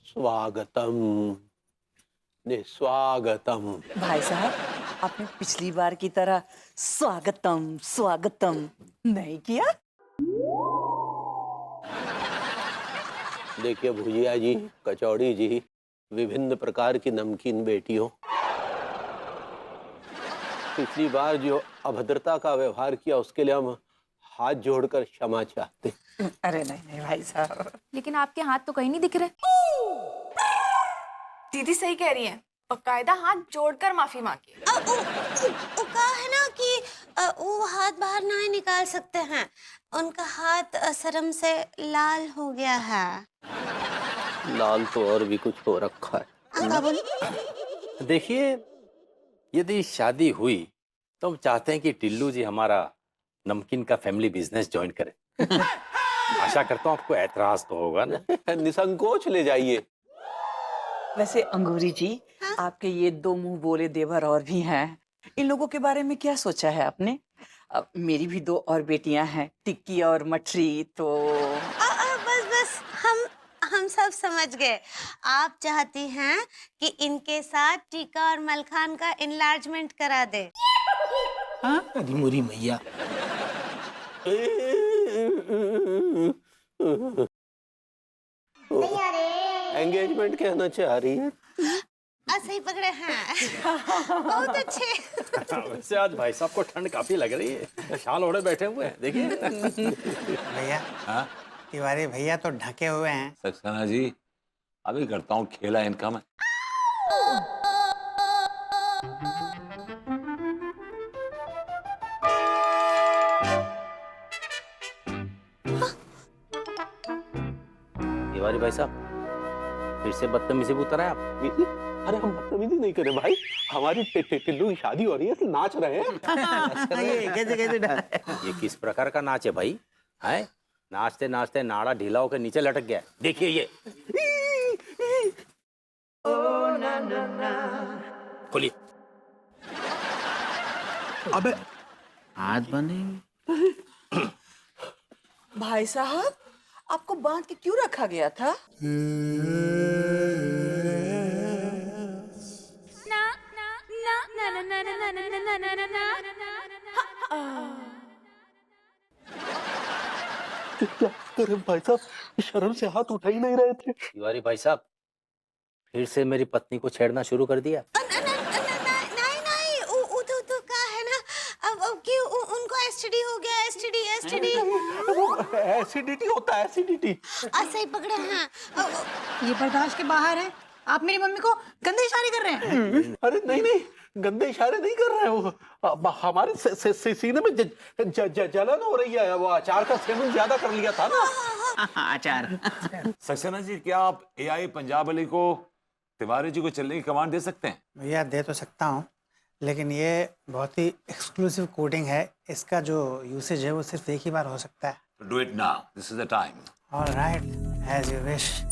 स्वागतम निस्वागतम। भाई साहब, आपने पिछली बार की तरह स्वागतम स्वागतम नहीं किया। देखिए भुजिया जी, कचौड़ी जी, विभिन्न प्रकार की नमकीन बेटियों, पिछली बार जो अभद्रता का व्यवहार किया उसके लिए हम हाथ जोड़कर क्षमा चाहते। अरे नहीं नहीं भाई साहब। लेकिन आपके हाथ तो कहीं नहीं दिख रहे। दीदी सही कह रही हैं, बकायदा हाथ जोड़कर माफी मांगी। वो कहा है ना कि वो हाथ बाहर नहीं निकाल सकते हैं, उनका हाथ शर्म से लाल हो गया है। लाल तो और भी कुछ हो रखा है। देखिए, यदि शादी हुई तो हम चाहते हैं कि टिल्लू जी हमारा नमकीन का फैमिली बिजनेस ज्वाइन करें। आशा करता हूँ आपको ऐतराज तो होगा ना। निसंकोच ले जाइए। वैसे अंगूरी जी, हाँ? आपके ये दो मुंह बोले देवर और भी हैं, इन लोगों के बारे में क्या सोचा है आपने? मेरी भी दो और बेटियां हैं, टिक्की और मठरी। तो बस बस हम सब समझ गए। आप चाहती हैं कि इनके साथ टीका और मलखान का एनलार्जमेंट करा दे। अरे मोरी मैया, एंगेजमेंट कहना चाह रही है। सही पकड़े हैं। बहुत अच्छे। वैसे आज भाई साहब को ठंड काफी लग रही है, शाल ओढ़े बैठे हुए हैं, देखिए। भैया हाँ तिवारी भैया तो ढके हुए हैं। सक्सेना जी, अभी करता हूँ खेला इनका मैं। तिवारी भाई साहब, फिर से बदतमीजी पे उतर आए आप। अरे हम बदतमीजी नहीं करे भाई, हमारी टिल्लू की शादी हो रही है, इसलिए नाच रहे हैं। ये कैसे ये किस प्रकार का नाच है भाई? हैं? नाचते नाचते नाड़ा ढीला होकर नीचे लटक गया। देखिए ये। खोलिए। अबे हाथ बने। भाई साहब, आपको बांध के क्यों रखा गया था? क्या करे भाई साहब, शर्म से हाथ उठा ही नहीं रहे थे। तिवारी भाई साहब, फिर से मेरी पत्नी को छेड़ना शुरू कर दिया। नहीं, वो तो कहा है ना, अब कि उनको एसटीडी हो गया। एसटीडी एसिडिटी होता है, एसिडिटी। सही पकड़े हैं। ये बर्दाश्त के बाहर है। आप मेरी मम्मी को गंदे इशारे कर रहे हैं। अरे नहीं, गंदे इशारे नहीं कर रहे हो। हमारे सीने में जलन हो रही है, वो अचार का सेवन ज्यादा कर लिया था ना। आचार। सक्सेना जी, क्या आप एआई पंजाब अली को तिवारी जी को चलने की कमांड दे सकते हैं? भैया दे तो सकता हूँ, लेकिन ये बहुत ही एक्सक्लूसिव कोडिंग है। इसका जो यूसेज है वो सिर्फ एक ही बार हो सकता है। Do it now, this is the time. Alright, as you wish.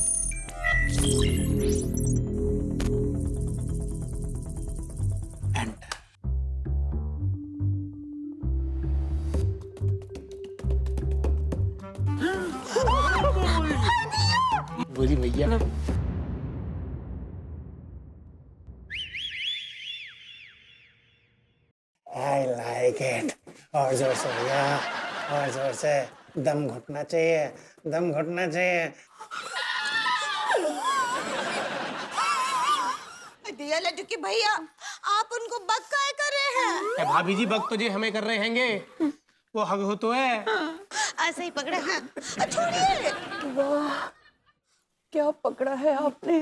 बुरी भैया। I like it. और जोर से भैया, और जोर से। दम घुटना चाहिए, दम घुटना चाहिए। दिया लड्डू के भैया, आप उनको बक काय कर रहे हैं? भाभी जी बक तो जी हमें कर रहे हैंगे, वो हग हो तो है। ऐसे ही पकड़े हैं। छोड़िए। वाह, क्या पकड़ा है आपने।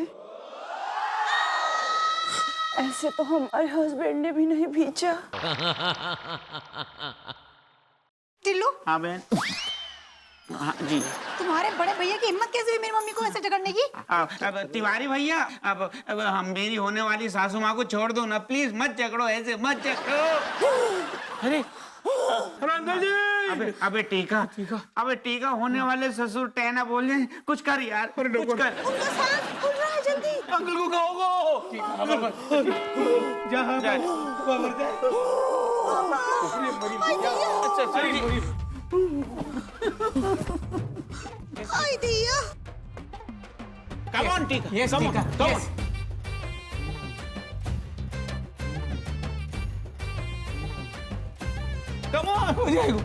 ऐसे तो हमारे हस्बैंड ने भी नहीं भींचा। टिल्लू, हाँ बहन। हाँ जी। तुम्हारे बड़े भैया की हिम्मत कैसे हुई मेरी मम्मी को ऐसे जकड़ने की? अब तिवारी भैया, अब हम मेरी होने वाली सासू माँ को छोड़ दो ना प्लीज, मत झगड़ो, ऐसे मत झगड़ो। अरे अंकल जी, अबे टीका होने वाले ससुर टहना बोल रहे हैं, कुछ कर यार, कुछ कर। उनका सांस फूल रहा है, जल्दी। अंकल को कहोगे। जा। हाय दैया। कम ऑन टीका, यस टीका, यस। कम ऑन, हो जाएगा।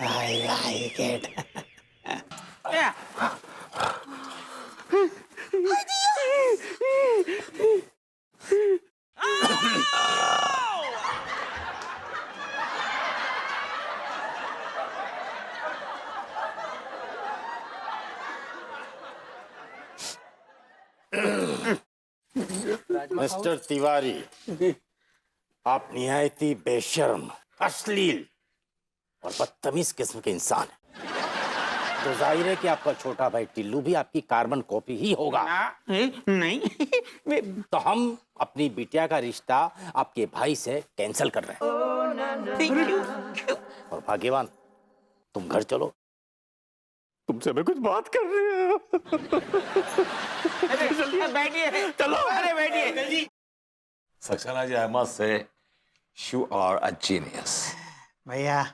I like it. Mister Tiwari, आप निहायत ही बेशर्म, अश्लील और बदतमीज किस्म के इंसान हैं। तो जाहिर है कि आपका छोटा भाई टिल्लू भी आपकी कार्बन कॉपी ही होगा। नहीं, तो हम अपनी बिटिया का रिश्ता आपके भाई से कैंसिल कर रहे हैं। और भाग्यवान, तुम घर चलो, तुमसे मैं कुछ बात कर रही हूँ। बैठिए, चलो, अरे बैठिए। Saxena ji, I must say you are a genius. भैया,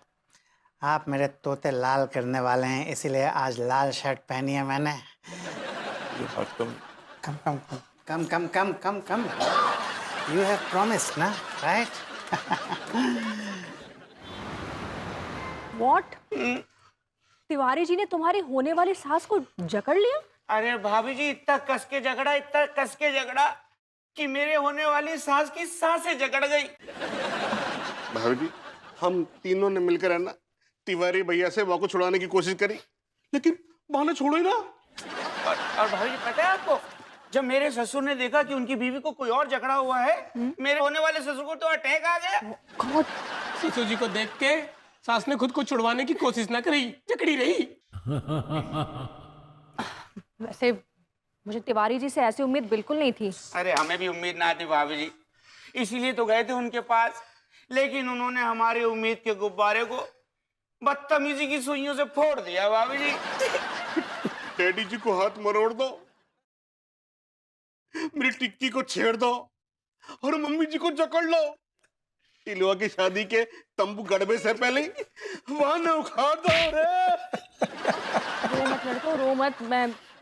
आप मेरे तोते लाल करने वाले हैं, इसीलिए आज लाल शर्ट पहनी है मैंने। कम कम कम कम कम कम कम कम। यू हैव प्रॉमिस्ड ना, राइट? व्हाट? तिवारी जी ने तुम्हारी होने वाली सास को जकड़ लिया? अरे भाभी जी, इतना कस के झगड़ा कि मेरे होने वाली सास की सांसें जकड़ गई। भाभी जी, हम तीनों ने मिलकर है ना तिवारी भैया से वाको छुड़ाने की कोशिश करी, लेकिन बहाना छोड़ो ही ना। और भाभी जी, पता है आपको, जब मेरे ससुर ने देखा कि उनकी बीवी को कोई और झगड़ा हुआ है, मेरे होने वाले ससुर को तो अटैक आ गया। ससुर जी को देख के सास ने खुद को छुड़वाने की कोशिश ना करी, जकड़ी रही। वैसे मुझे तिवारी जी से ऐसी उम्मीद बिल्कुल नहीं थी। अरे हमें भी उम्मीद ना थी भाभी जी, इसीलिए तो गए थे उनके पास, लेकिन उन्होंने हमारी उम्मीद के गुब्बारे को बदतमीजी की सुइयों से फोड़ दिया। भाभी जी, डैडी जी को हाथ मरोड़ दो, मेरी टिक्की को छेड़ दो और मम्मी जी को जकड़ लो। टिलुआ की शादी के तंबू गड़बे से पहले वहां न उखाड़ दो रे। रो मत लड़को, रो मत।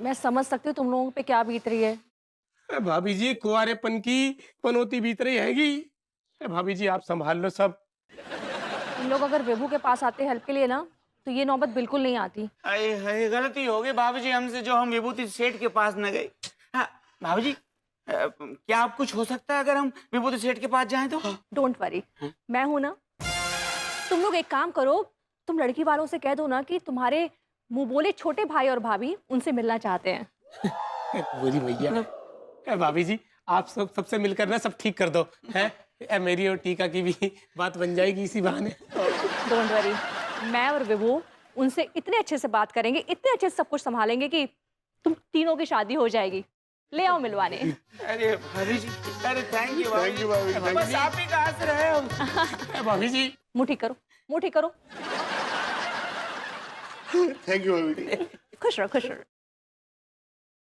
मैं समझ सकती हूँ तुम लोगों पे क्या बीत रही है। भाभी जी, कुंवारेपन की पनौती बीत रही हैगी। भाभी जी, आप संभाल लो सब। तुम लोग अगर विभू के पास आते हेल्प के लिए ना, तो ये नौबत बिल्कुल नहीं आती। अरे गलती हो गई भाभी जी हमसे, जो हम विभूति सेठ के पास न गए। हाँ भाभी जी, क्या आप कुछ हो सकता है अगर हम विभूति सेठ के पास जाएं तो? डोंट वरी, मैं हूं ना। तुम लोग एक काम करो, तुम लड़की वालों से कह दो ना कि तुम्हारे मुंह बोले छोटे भाई और भाभी उनसे मिलना चाहते हैं। बोली भैया, भाभी जी, आप सबसे मिलकर ना सब ठीक कर दो, है? मेरी और टीका की भी बात बन जाएगी इसी बहाने। डोंट वरी, मैं और विभू उनसे इतने अच्छे से बात करेंगे, इतने अच्छे से सब कुछ संभालेंगे कि तुम तीनों की शादी हो जाएगी। ले आओ मिलवाने। अरे भाभी जी, अरे थैंक यू भाभी जी, बस आप ही कहाँ से रहे हो। भाभी जी, मुंह ठीक करो, मुंह ठीक करो। थैंक यू भाभी जी। खुश रहो, खुश रहो।